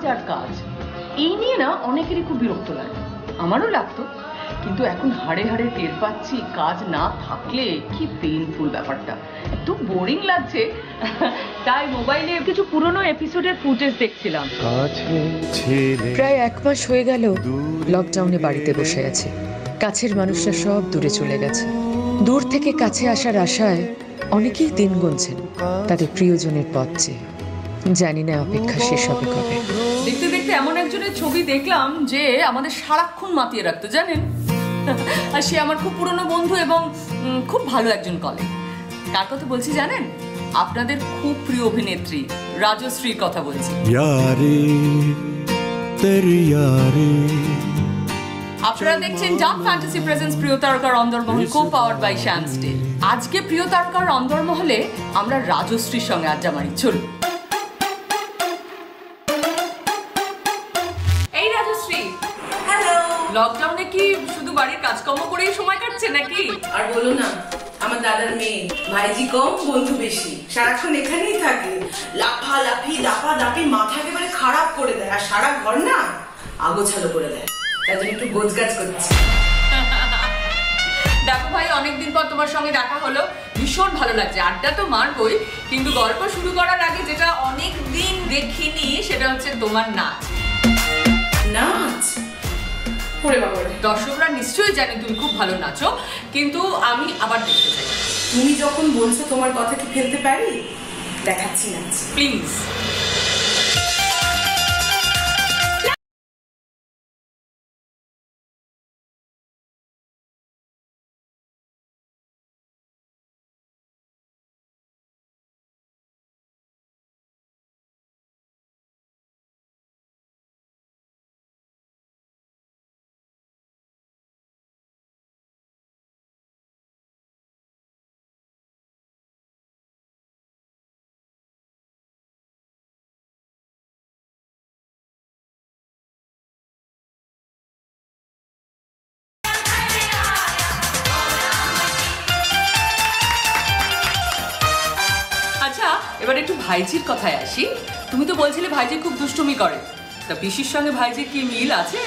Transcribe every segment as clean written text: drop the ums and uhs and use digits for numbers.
যার কাজ এই নিয়ে না অনেকেরই খুব বিরক্ত লাগে, আমারও লাগতো, কিন্তু এখন হাড়ে হাড়ে টের পাচ্ছি কাজ না থাকলে কি পেইনফুল ব্যাপারটা, এত বোরিং লাগছে। তাই মোবাইলে কিছু পুরনো এপিসোডের ফুটেজ দেখছিলাম। প্রায় 1 মাস হয়ে গেল লকডাউনে বাড়িতে বসে আছি। কাছের মানুষরা সব দূরে চলে গেছে। দূর থেকে কাছে আসার আশায় অনেকেই দিন গুনছেন তাদের প্রিয়জনের পথ চেয়ে। জানি না অপেক্ষা শেষ হবে কবে। দেখতে দেখতে এমন একজনের ছবি দেখলাম যে আমাদের সারাক্ষণ মাতিয়ে রাখতো, জানেন। আর সে আমার খুব পুরনো বন্ধু এবং খুব ভালো একজন কলিগ। কার কথা বলছি জানেন? আপনাদের খুব প্রিয় অভিনেত্রী রাজশ্রীর কথা বলছি। আপনারা দেখছেন ডার্ক ফ্যান্টাসি প্রেজেন্স প্রিয় তারকার অন্দরমহল, co powered by Shyam steel. আজকে প্রিয় তারকার অন্দরমহলে আমরা রাজশ্রীর সঙ্গে আড্ডা মারি, চলুন। এই রাজশ্রী, হ্যালো। লকডাউনে কি শুধু বাড়ির কাজকর্ম করেই সময় কাটছে নাকি? আর বলো না, আমার দাদার মেয়ে, ভাইজি কম বন্ধু বেশি, সারাক্ষণ এখানেই থাকে, লাফালাফি দাপাদাপি মাথা একেবারে খারাপ করে দেয়, আর সারা ঘর না আগোছালো করে দেয়। তার জন্য একটু গোছগাছ করছি। দেখো ভাই, অনেকদিন পর তোমার সঙ্গে দেখা হলো, ভীষণ ভালো লাগছে। আড্ডা তো মারবই, কিন্তু গল্প শুরু করার আগে যেটা অনেক দিন দেখিনি সেটা হচ্ছে তোমার নাচ। নাচ? ওরে বাবারে। দর্শকরা নিশ্চয়ই জানে তুমি খুব ভালো নাচো, কিন্তু আমি আবার দেখতে চাই। তুমি যখন বলছো তোমার কথা কি ফেলতে পারি, দেখাচ্ছি নাচ, প্লিজ। আচ্ছা, এবার একটু ভাইজির কথায় আসি। তুমি তো বলছিলে ভাইজি খুব দুষ্টুমি করে, তা পিসির সঙ্গে ভাইজির কি মিল আছে?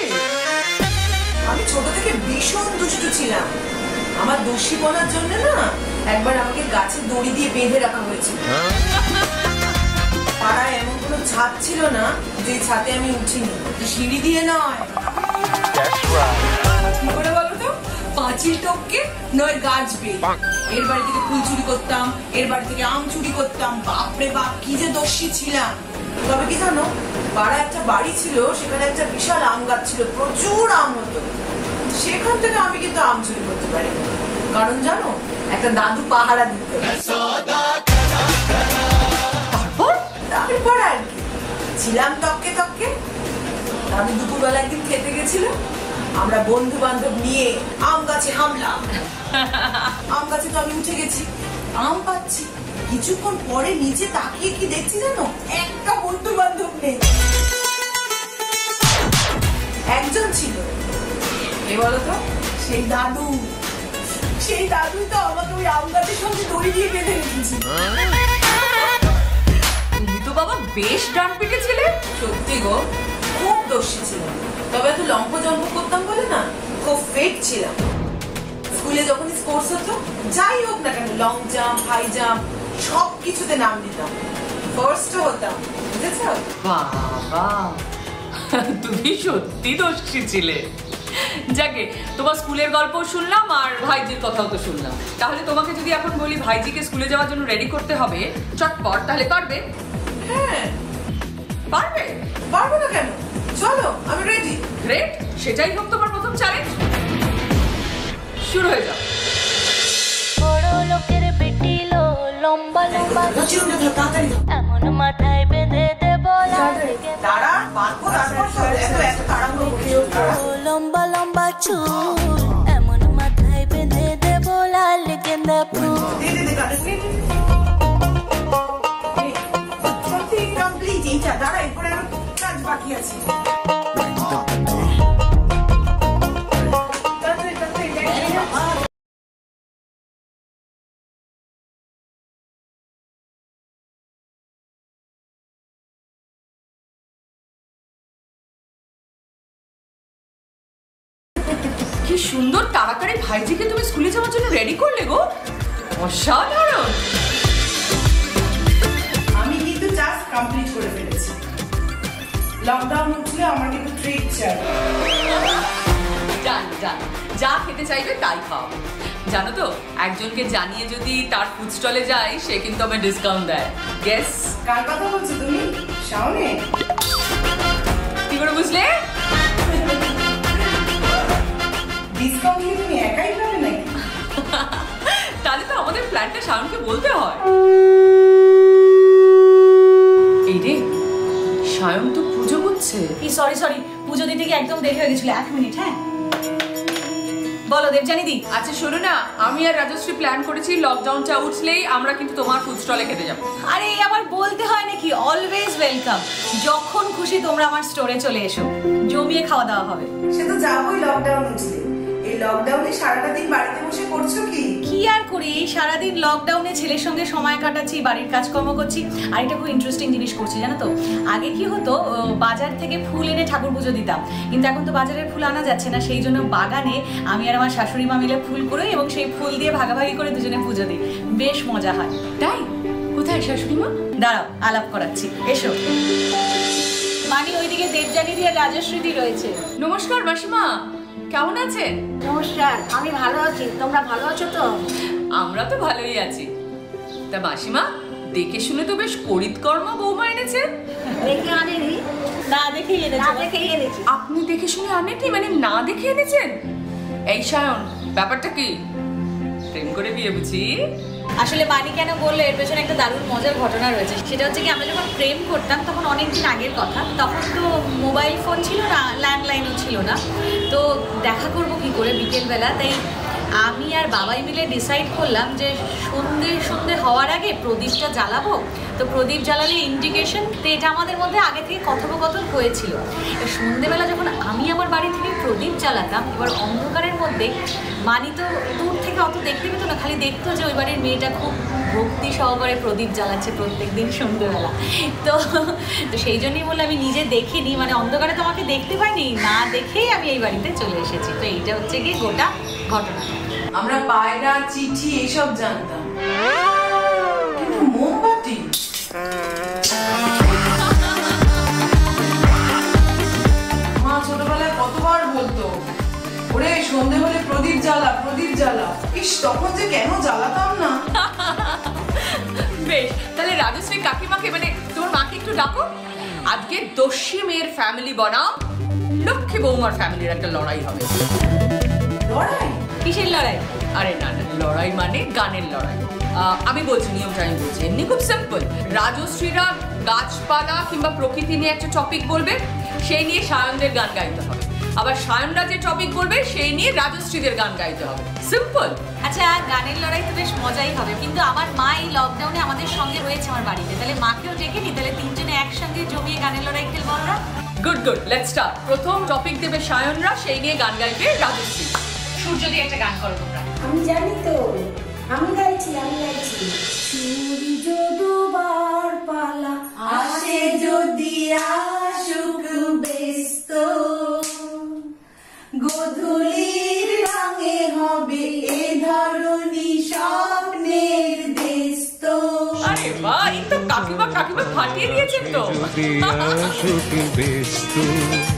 আমি ছোট থেকে ভীষণ দুষ্টু ছিলাম। আমার দোষী বলার জন্য না একবার আমাকে গাছে দড়ি দিয়ে বেঁধে রাখা হয়েছিল। পাড়ায় এমন কোনো ছাদ ছিল না যে ছাদে আমি উঠিনি, সিঁড়ি দিয়ে নয়। কি করে বলো তো? পাঁচিল টপকে নয় গাছ বেয়ে। এর বাড়ি থেকে ফুল চুরি করতাম, এর বাড়ি থেকে আম চুরি করতাম। বাপরে বাপ, কি যে দোষী ছিলাম। তবে কি জানো, পাড়ায় একটা বাড়ি ছিল, সেখানে একটা বিশাল আম গাছ ছিল, প্রচুর আম হতো। সেখান থেকে আমি কিন্তু আম চুরি করতে পারি, কারণ জানো, একটা দাদু পাহারা দিত। তারপর আর কি, ছিলাম তককে তককে। দাদু দুপুরবেলা একদিন খেতে গেছিল, আমরা বন্ধু বান্ধব নিয়ে আম গাছে হামলা। আম গাছে তো আমি উঠে গেছি, আম পাচ্ছি। কিছুক্ষণ পরে নিচে তাকিয়ে কি দেখছি জানো, একটা বন্ধু বান্ধব নেই, একজন ছিল। এ বলতো, সেই দাদু। সেই দাদুই তো আমাকে ওই আম গাছের সঙ্গে দড়ি দিয়ে বেঁধে রেখেছি। তুমি তো বাবা বেশ ডান পিটে ছিলে। সত্যি গো, খুব দোষী ছিলাম। তবে এত লম্প করতাম বলে না, খুব ফেট ছিলাম। স্কুলে যখন স্পোর্টস হতো, যাই হোক না কেন, লং জাম্প, হাই জাম্প, সব কিছুতে নাম দিতাম, ফার্স্টও হতাম, বুঝেছো? বাবা, তুমি সত্যি দোষী ছিলে। যাকে, তোমার স্কুলের গল্প শুনলাম আর ভাইজির কথাও তো শুনলাম। তাহলে তোমাকে যদি এখন বলি ভাইজিকে স্কুলে যাওয়ার জন্য রেডি করতে হবে চটপট, তাহলে পারবে? হ্যাঁ পারবে। পারবো না কেন, চলো আমি রেডি। গ্রেট, সেটাই হোক তোমার প্রথম চ্যালেঞ্জ। শুরু হয়ে যাও। বড় লোকের বেটি লো, লম্বা লম্বা তাড়াতাড়ি এমন মাথায় বেঁধে দেব দাঁড়া, বাঁধবো, তারপর এত তাড়াহুড়ো করিস না। লম্বা লম্বা চুল এমন মাথায় বেঁধে দেব লাল গেন্দা ফুল। দে দে দে, কাটে সত্যি কমপ্লিট। এইটা দাঁড়া, এরপরে আরো কাজ বাকি আছে। কি সুন্দর তাড়াতাড়ি ভাইজিকে তুমি স্কুলে যাওয়ার জন্য রেডি করলে গো, অসাধারণ। আমি কিন্তু জাস্ট কমপ্লিট করে ফেলেছি। লকডাউন উঠলে আমার কিন্তু ট্রিট চাই। জান জান, যা খেতে চাইবে তাই খাওয়াবো। জানো তো, একজনকে জানিয়ে যদি তার ফুড স্টলে যাই, সে কিন্তু আমার ডিসকাউন্ট দেয়। গেস কার কথা বলছো তুমি? শাওনে? কি করে বুঝলে? ডিসকাউন্ট কি তুমি একাই পাবে নাকি? তাহলে তো আমাদের প্ল্যানটা শাওনকে বলতে হয়। এই রে, শায়ন তো পুজো করছে। সরি পুজো দিতে গিয়ে একদম দেরি হয়ে গেছিল। 1 মিনিট। হ্যাঁ বলো দেবজানি দি। আচ্ছা শোনো না, আমি আর রাজশ্রী প্ল্যান করেছি লকডাউনটা উঠলেই আমরা কিন্তু তোমার ফুড স্টলে খেতে যাবো। আরে এই আবার বলতে হয় নাকি? Always welcome. যখন খুশি তোমরা আমার স্টোরে চলে এসো, জমিয়ে খাওয়া দাওয়া হবে। সে তো যাবোই লকডাউন উঠলে। এই লকডাউনে সারাটা দিন বাড়িতে বসে করছো কি? কি আর করি, এই সারাদিন লকডাউনে ছেলের সঙ্গে সময় কাটাচ্ছি, বাড়ির কাজকর্ম করছি। আর এটা খুব ইন্টারেস্টিং জিনিস করছি জানো তো। আগে কি হতো, বাজার থেকে ফুল এনে ঠাকুর পুজো দিতাম, কিন্তু এখন তো বাজারের ফুল আনা যাচ্ছে না। সেই জন্য বাগানে আমি আর আমার শাশুড়ি মা মিলে ফুল করি এবং সেই ফুল দিয়ে ভাগাভাগি করে দুজনে পুজো দিই। বেশ মজা হয়। তাই? কোথায় শাশুড়ি মা? দাঁড়াও, আলাপ করাচ্ছি, এসো। মানে ওইদিকে দেবজানি দি আর রাজশ্রী দি রয়েছে। নমস্কার মাসিমা, কেমন আছেন? নমস্কার, আমি ভালো আছি। তোমরা ভালো আছো তো? আমরা তো ভালোই আছি। তা মাসিমা, দেখে শুনে তো বেশ করিতকর্মা বৌমা এনেছেন। দেখে আনেনি? না দেখেই না এনেছে। দেখেই এনেছি। আপনি দেখে শুনে আনেননি, মানে না দেখে এনেছেন? এই শায়ন, ব্যাপারটা কি? প্রেম করে বিয়ে বুঝি? আসলে মানি কেন বললো, এর পেছনে একটা দারুণ মজার ঘটনা রয়েছে। সেটা হচ্ছে কি, আমরা যখন প্রেম করতাম তখন অনেকদিন আগের কথা, তখন তো মোবাইল ফোন ছিল না, ল্যান্ডলাইনও ছিল না। তো দেখা করবো কি করে বিকেলবেলা, তাই আমি আর বাবাই মিলে ডিসাইড করলাম যে সন্ধে হওয়ার আগে প্রদীপটা জ্বালাবো। তো প্রদীপ জ্বালালে ইন্ডিকেশন, তো এটা আমাদের মধ্যে আগে থেকে কথোপকথন হয়েছিল। সন্ধেবেলা যখন আমি আমার বাড়ি থেকে প্রদীপ জ্বালাতাম, এবার অন্ধকারের মধ্যে মানি তো দূর থেকে অত দেখতে পেতো না, খালি দেখতো যে ওই বাড়ির মেয়েটা খুব ভক্তি সহকারে প্রদীপ জ্বালাচ্ছে প্রত্যেক দিন সন্ধ্যেবেলা। তো সেই জন্যই বলে আমি নিজে দেখিনি, মানে অন্ধকারে তো আমাকে দেখতে পাইনি, না দেখেই আমি এই বাড়িতে চলে এসেছি। তো এইটা হচ্ছে কি গোটা ঘটনা। আমরা পায়রা, চিঠি এইসব জানতাম, কিন্তু মোমবাতি? মা ছোটবেলায় কতবার বলতো, ওরে সন্ধে হলে প্রদীপ জ্বালা, প্রদীপ জ্বালা। ইস, তখন যে কেন জ্বালাতাম না। বেশ, তাহলে রাজশ্রী কাকিমাকে, মানে তোমার মাকে একটু ডাকো। আজকে দস্যি মেয়ের ফ্যামিলি বনাম লক্ষ্মী বৌমার ফ্যামিলির একটা লড়াই হবে। লড়াই? কিসের লড়াই? আরে না না, লড়াই মানে গানের লড়াই। আমি বলছি, নিয়মটা আমি বলছি, এমনি খুব সিম্পল। রাজশ্রীরা গাছপালা কিংবা প্রকৃতি নিয়ে একটা টপিক বলবে, সেই নিয়ে সায়নদের গান গাইতে হবে। আবার সায়নরা যে টপিক বলবে, সেই নিয়ে রাজশ্রীদের গান গাইতে হবে। সিম্পল। আচ্ছা, গানের লড়াই তো বেশ মজাই হবে, কিন্তু আমার মা এই লকডাউনে আমাদের সঙ্গে রয়েছে আমার বাড়িতে, তাহলে মাকেও ডেকে নি, তাহলে তিনজনে একসঙ্গে জমিয়ে গানের লড়াই খেলবো আমরা। Good good, let's start. প্রথম টপিক দেবে সায়নরা, সেই নিয়ে গান গাইবে রাজশ্রী। সূর্য দিয়ে একটা গান করো তোমরা। আমি জানি তো, আমি গাইছি। সূর্য ডোবার পালা আসে যদি আসুক ব্যস্ত, গোধূলির রঙে হবে এ ধরনী স্বপ্নের দেশ তো। আরে বাহ, এই তো কাকিমা ফাটিয়ে দিয়েছেন তো।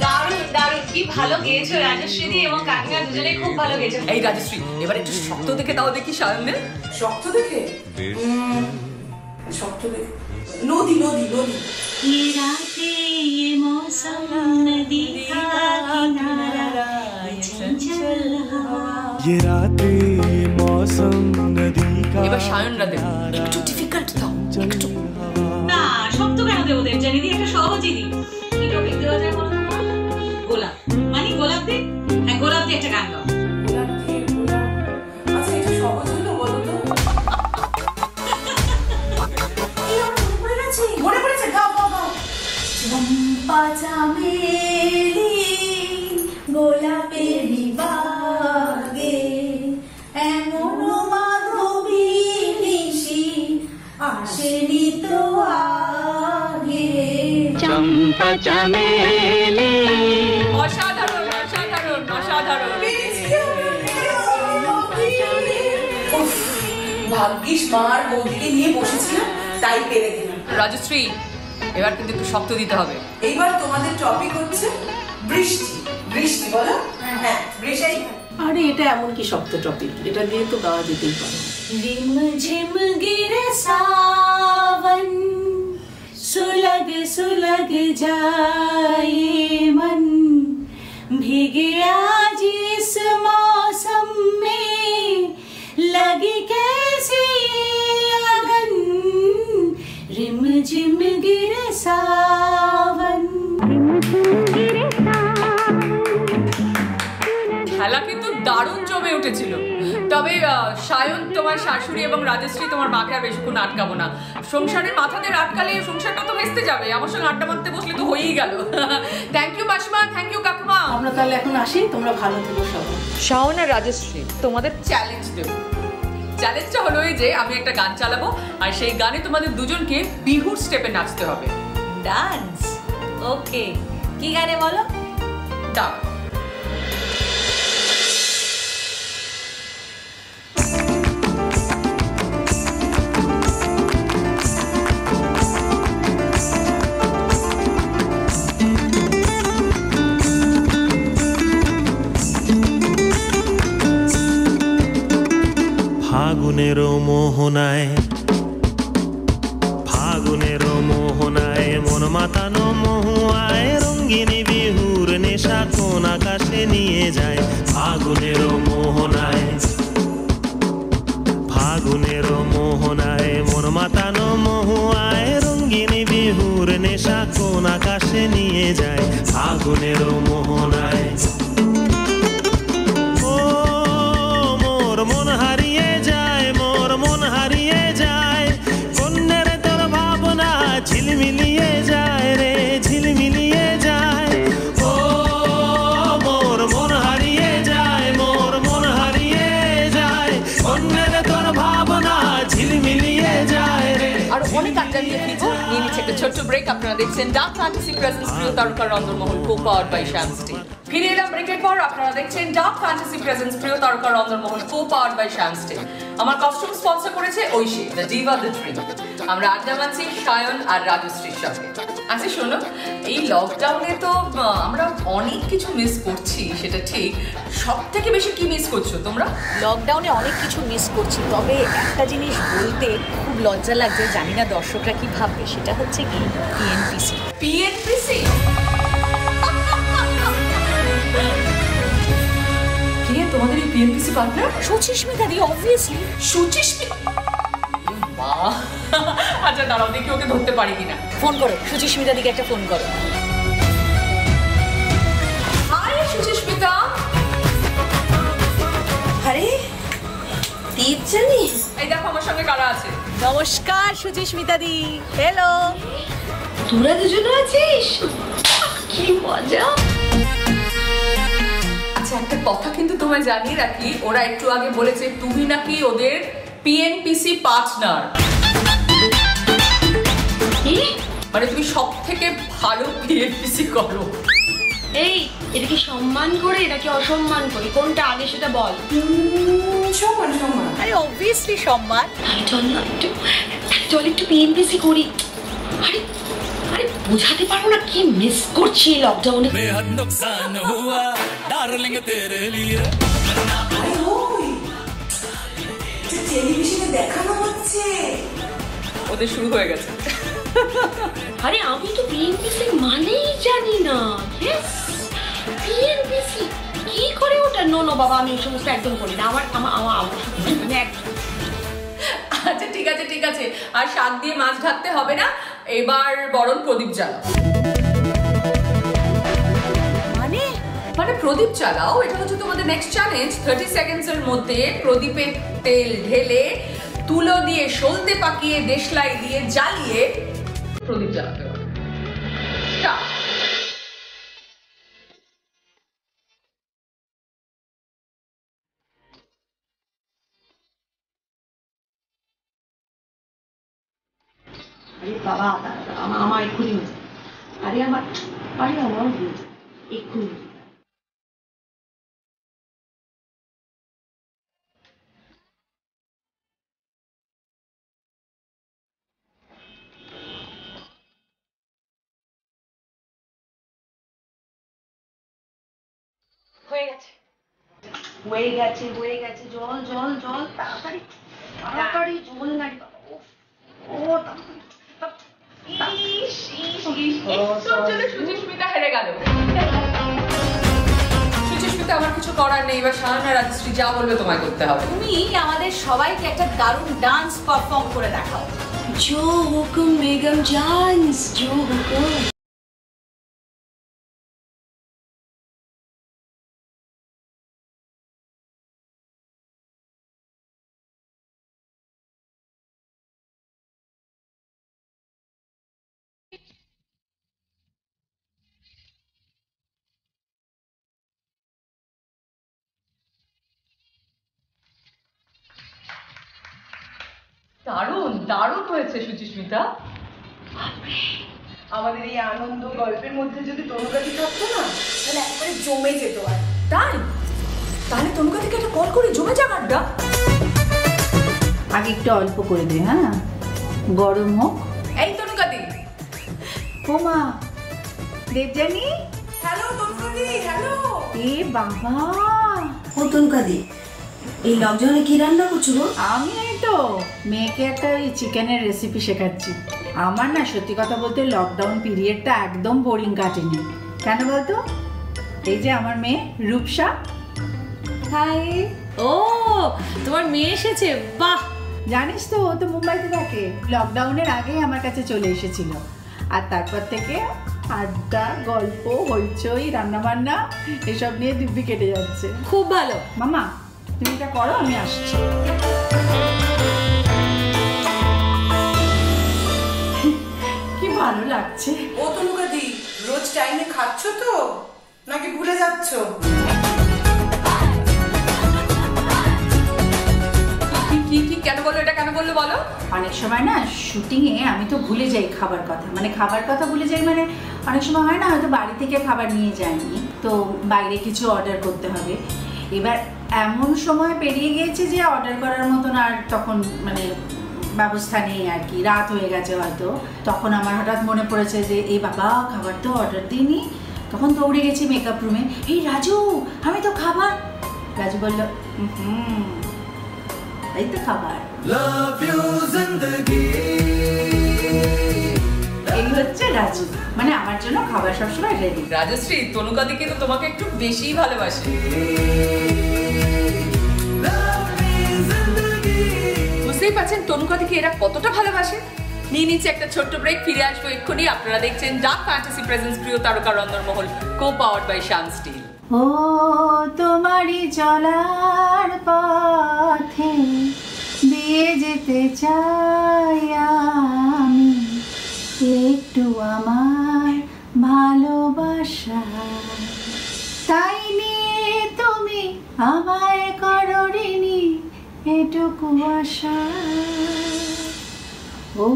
দারুণ দারুণ, কি ভালো গেয়েছো রাজশ্রী দি এবং কাকিমা, দুজনে খুব ভালো গেয়েছো। এই রাজশ্রী, এবার একটু শক্ত দেখে দাও দেখি সায়নদের। শক্ত দেখে? শক্ত দেখে নদী, নদী, নদী। ये रातें ये मौसम नदी का किनारा ये चंचल हवा। ये रातें ये मौसम नदी का। এবার সায়নরা দেব, একটু ডিফিকাল্ট দাও, একটু। না, শব্দ কেন দেবো দেবজানি দি, একটা সহজই দিই। কি টপিক দেওয়া যায় বলো তো? গোলাপ, মানে গোলাপ দে। হ্যাঁ, গোলাপ দিয়ে একটা গান গাও। গোলাপ দিয়ে গোলাপ। আচ্ছা, এটা সহজ হলো বলো তো? মনে পড়েছে, গাও গাও গাও। চম্পা চামেলি গোলাপের বাগে এমন মাধবী নিশি আসেনি তো আগে। चंपा चमेली। অসাধারণ অসাধারণ অসাধারণ। পেরেছি, ভাগ্যিস মার বৌদিকে নিয়ে বসেছিলাম, তাই পেরে দিলাম। রাজশ্রী, এবার কিন্তু একটু শক্ত দিতে হবে। এইবার তোমাদের টপিক হচ্ছে বৃষ্টি। বৃষ্টি বলো। হ্যাঁ, বৃষ্টি। আরে এটা এমন কি শক্ত টপিক, এটা দিয়ে তো গাওয়া যেতেই পারে। रिम झिम गिरे सावन सुलग सुलग जाए मन भीगे आज इस मौसम में लगी कैसी लगन रिम झिम गिरे सावन খেলা কিন্তু দারুণ জমে উঠেছিল। তবে সায়ন, তোমার শাশুড়ি এবং রাজশ্রী, তোমার মাকে আর বেশিক্ষণ আটকাবো না। সংসারের মাথাতে আটকালে সংসারটা তো ভেস্তে যাবে, আমার সঙ্গে আড্ডা মারতে বসলে তো হয়েই গেল। থ্যাংক ইউ মাসিমা, থ্যাংক ইউ কাকিমা। আমরা তাহলে এখন আসি, তোমরা ভালো থেকো সবাই। শাওন আর রাজশ্রী, তোমাদের চ্যালেঞ্জ দেব। চ্যালেঞ্জটা হলো এই যে আমি একটা গান চালাবো, আর সেই গানে তোমাদের দুজনকে বিহুর স্টেপে নাচতে হবে। ডান্স? ওকে, কি গানে বলো? দাও। ফাগুনের মোহনায়, ফাগুনের মোহনায় মন মাতানো মহুয়ায় রঙ্গিনী বিহুর নেশা কোন আকাশে নিয়ে যায়। ফাগুনের মোহনায়, ফাগুনের মোহনায় মন মাতানো মহুয়ায় রঙ্গিনী বিহুর নেশা কোন আকাশে নিয়ে যায়। ফাগুনের মোহনায় মন হারিয়ে যায়, মোর মন হারিয়ে যায়, কন্যের তোর ভাবনা ঝিলমিলিয়ে যায় রে, ঝিলমিলিয়ে যায়। ও মোর মন হারিয়ে যায়, মোর মন হারিয়ে যায়, কন্যের তোর ভাবনা ঝিলমিলিয়ে যায় রে। আর অনেক আড্ডা নিয়ে ফিরবো, নিয়ে নিচ্ছে একটা ছোট্ট ব্রেক। আপনারা দেখছেন ডার্ক ফ্যান্টাসি প্রেজেন্স প্রিয় তারকা রন্ধনমহল, কো-পাওয়ার্ড বাই শ্যামস্টিল। ফিরে এলাম ব্রেকের পর। আপনারা দেখছেন ডার্ক ফ্যান্টাসি প্রেজেন্স প্রিয় তারকা রন্ধনমহল, কো-পাওয়ার্ড বাই শ্যামস্টিল। আমার কস্টিউম স্পন্সর করেছে Oishi, the diva the dream. আমরা আড্ডা মারছি সায়ন আর রাজশ্রীর সঙ্গে। আচ্ছা শোনো, এই লকডাউনে তো আমরা অনেক কিছু মিস করছি, সেটা ঠিক। সব থেকে বেশি কি মিস করছো তোমরা? লকডাউনে অনেক কিছু মিস করছি, তবে একটা জিনিস বলতে খুব লজ্জা লাগছে, জানি না দর্শকরা কি ভাববে, সেটা হচ্ছে কি পিএনপিসি। পিএনপিসি? কে তোমাদের এই পিএনপিসি পার্টনার? সুচিস্মিতা দি, অবভিয়াসলি। সুচিস্মিতা? মা, আচ্ছা দাঁড়াও দেখি ওকে ধরতে পারি কিনা। ফোন করো, সুচিস্মিতা দিকে একটা ফোন করো। হাই সুচিস্মিতা। আরে দীপ জানিস, এই দেখো আমার সঙ্গে কারা আছে। নমস্কার সুচিস্মিতা দি। হ্যালো। তোরা দুজন আছিস? কি মজা। আচ্ছা একটা কথা কিন্তু তোমায় জানিয়ে রাখি, ওরা একটু আগে বলেছে তুমি নাকি ওদের পিএনপিসি পার্টনার। মানে তুমি সব থেকে ভালো পিএনপিসি করো। এই এটা কি সম্মান করে, এটা কি অসম্মান করে, কোনটা আগে সেটা বল। সম্মান সম্মান। আরে অবভিয়াসলি সম্মান। চল না একটু, চল একটু পিএনপিসি করি। আরে আরে বোঝাতে পারবো না কি মিস করছি এই লকডাউনে। बेहद नुकसान हुआ डार्लिंग तेरे लिए। আরে ওই যে টেলিভিশনে দেখানো হচ্ছে, ওদের শুরু হয়ে গেছে। আরে আমি তো পিএনপিসি মানেই জানি না। পিএনপিসি কি করে ওটা? নো নো বাবা, আমি এই সমস্ত একদম করি না। আমার মানে আচ্ছা ঠিক আছে ঠিক আছে, আর শাক দিয়ে মাছ ঢাকতে হবে না, এবার বরং প্রদীপ জ্বালাও। মানে মানে প্রদীপ চালাও, এটা হচ্ছে তোমাদের নেক্সট চ্যালেঞ্জ। 30 সেকেন্ডস এর মধ্যে প্রদীপে তেল ঢেলে, তুলো দিয়ে সলতে পাকিয়ে, দেশলাই দিয়ে জ্বালিয়ে প্রদীপ জ্বালাতে হবে। Start. আরে বাবা, আমার এক্ষুনি হয়েছে। আরে আমার এক্ষুনি হয়ে গেছে হয়ে গেছে হয়ে গেছে। জল জল জল তাড়াতাড়ি তাড়াতাড়ি জল না রে বাবা। ও সুচিস্মিতা হেরে গেল। সুচিস্মিতা আমার কিছু করার নেই, এবার শাহানা রাজশ্রী যা বলবে তোমায় করতে হবে। তুমি আমাদের সবাইকে একটা দারুণ ডান্স পারফর্ম করে দেখাও। जो हुकुम बेगम जान, जो हुकुम। দারুণ দারুণ হয়েছে সুচিস্মিতা। আমাদের এই আনন্দ গল্পের মধ্যে যদি তনুকাদি থাকতো না তাহলে একেবারে জমে যেত। আর তাই তাহলে তনুকাদিকে একটা কল করে জমে যাক আড্ডা। আগে একটু অল্প করে দে, হ্যাঁ গরম হোক। এই তনুকাদি। ও মা, দেবজানি। Hello তনুকাদি, hello. এ বাবা, ও তনুকাদি এই লকডাউনে কি রান্না করছো গো? আমি এই তো মেয়েকে একটা ওই চিকেনের রেসিপি শেখাচ্ছি। আমার না সত্যি কথা বলতে লকডাউন পিরিয়ডটা একদম বোরিং কাটেনি। কেন বলতো? এই যে আমার মেয়ে রূপসা। হাই। ও তোমার মেয়ে এসেছে, বাহ। জানিস তো ও তো মুম্বাইতে থাকে। লকডাউনের আগেই আমার কাছে চলে এসেছিল, আর তারপর থেকে আড্ডা গল্প হইচই রান্নাবান্না এসব নিয়ে দিব্যি কেটে যাচ্ছে। খুব ভালো। মামা তুমি এটা করো, আমি আসছি। কি ভালো লাগছে। ও তনুকাদি, রোজ টাইমে খাচ্ছ তো নাকি ভুলে যাচ্ছ? কি কেন বললো এটা, কেন বললো বলো? অনেক সময় না শুটিংয়ে আমি তো ভুলে যাই খাবার কথা, মানে খাবার কথা ভুলে যাই। মানে অনেক সময় হয় না হয়তো বাড়ি থেকে খাবার নিয়ে যায়নি, তো বাইরে কিছু অর্ডার করতে হবে। এবার এমন সময় পেরিয়ে গিয়েছে যে অর্ডার করার মতন আর তখন মানে ব্যবস্থা নেই আর কি, রাত হয়ে গেছে হয়তো। তখন আমার হঠাৎ মনে পড়েছে যে এই বাবা খাবার তো অর্ডার দিইনি। তখন দৌড়ে গেছি মেকআপ রুমে, এই রাজু আমি তো খাবার। রাজু বলল এই তো খাবার। এই হচ্ছে রাজু, মানে আমার জন্য খাবার সবসময় রেডি। রাজশ্রী, তনুকাদি কিন্তু তোমাকে একটু বেশিই ভালোবাসে। বুঝতেই পারছেন তনুকাদিকে এরা কতটা ভালোবাসে। নিয়ে নিচ্ছে একটা ছোট্ট ব্রেক, ফিরে আসবো এক্ষুনি। আপনারা দেখছেন ডার্ক ফ্যান্টাসি প্রেজেন্স প্রিয় তারকা রন্ধনমহল, co powered by Shyam steel. ও তোমারই চলার পথে দিয়ে যেতে চাই আমি একটু আমার ভালোবাসা, তাই নিয়ে তুমি আমায় করো ঋণী এটুকু আশা। ও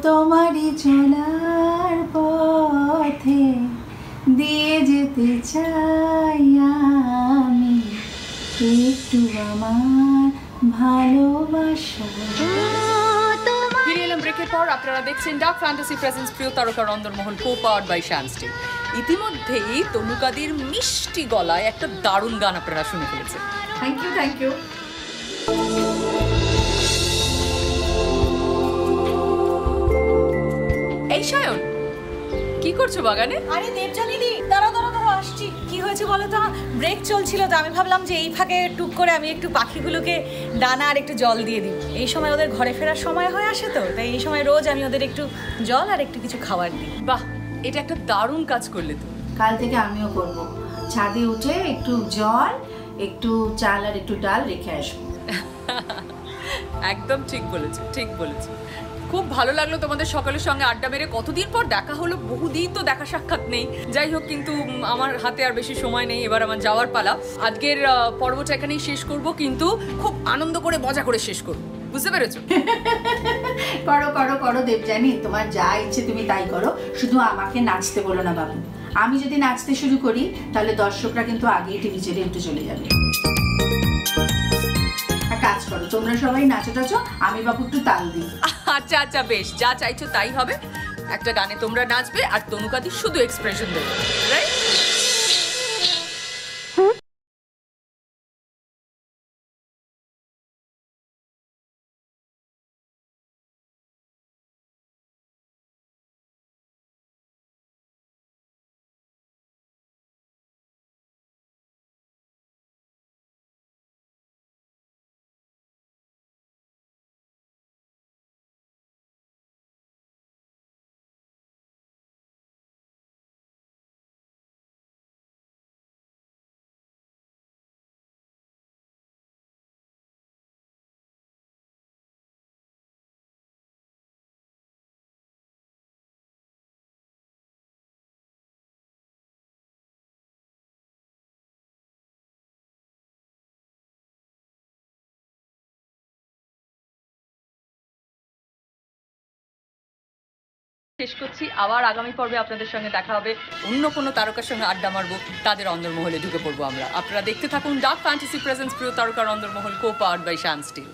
তোমারই চলার পথে দিয়ে যেতে চাই আমি একটু আমার ভালোবাসা। ফিরে এলাম ব্রেকের পর। আপনারা দেখছেন ডার্ক ফ্যান্টাসি প্রেজেন্স প্রিয় তারকা রন্ধনমহল, co powered by Shyam steel. ইতিমধ্যেই তনুকাদির মিষ্টি গলায় একটা দারুণ গান আপনারা শুনে ফেলেছেন। Thank you, thank you. এই সায়ন, কি করছো বাগানে? আরে দেবজানিদি, দাঁড়াও দাঁড়াও দাঁড়াও, আসছি। কি হয়েছে বলো তো, ব্রেক চলছিল তো আমি ভাবলাম যে এই ফাঁকে টুক করে আমি একটু পাখিগুলোকে দানা আর একটু জল দিয়ে দিই। এই সময় ওদের ঘরে ফেরার সময় হয়ে আসে, তো তাই এই সময় রোজ আমি ওদের একটু জল আর একটু কিছু খাবার দিই। বাহ, এটা একটা দারুণ কাজ করলে তো। কাল থেকে আমিও করব, ছাদে উঠে একটু জল একটু চাল আর একটু ডাল রেখে আসবো। একদম ঠিক বলেছো, ঠিক বলেছো। খুব ভালো লাগলো তোমাদের সকলের সঙ্গে আড্ডা মেরে। কতদিন পর দেখা হলো, বহুদিন তো দেখা সাক্ষাৎ নেই। যাই হোক, কিন্তু আমার হাতে আর বেশি সময় নেই, এবার আমার যাওয়ার পালা। আজকের পর্বটা এখানেই শেষ করব, কিন্তু খুব আনন্দ করে মজা করে শেষ করব, বুঝতে পেরেছো? করো করো করো দেবজানি, তোমার যা ইচ্ছে তুমি তাই করো, শুধু আমাকে নাচতে বলো না বাবু। আমি যদি নাচতে শুরু করি তাহলে দর্শকরা কিন্তু আগেই টিভি ছেড়ে একটু চলে যাবে। কাজ করো, তোমরা সবাই নাচো টাচো, আমি বাবু একটু তাল দিই। আচ্ছা আচ্ছা, বেশ, যা চাইছো তাই হবে। একটা গানে তোমরা নাচবে আর তনুকাদি শুধু এক্সপ্রেশন দেবে, রাইট? শেষ করছি। আবার আগামী পর্বে আপনাদের সঙ্গে দেখা হবে, অন্য কোনো তারকার সঙ্গে আড্ডা মারবো, তাদের অন্দরমহলে ঢুকে পড়বো আমরা। আপনারা দেখতে থাকুন ডার্ক ফ্যান্টাসি প্রেজেন্স প্রিয় তারকার অন্দরমহল, co powered by Shyam still.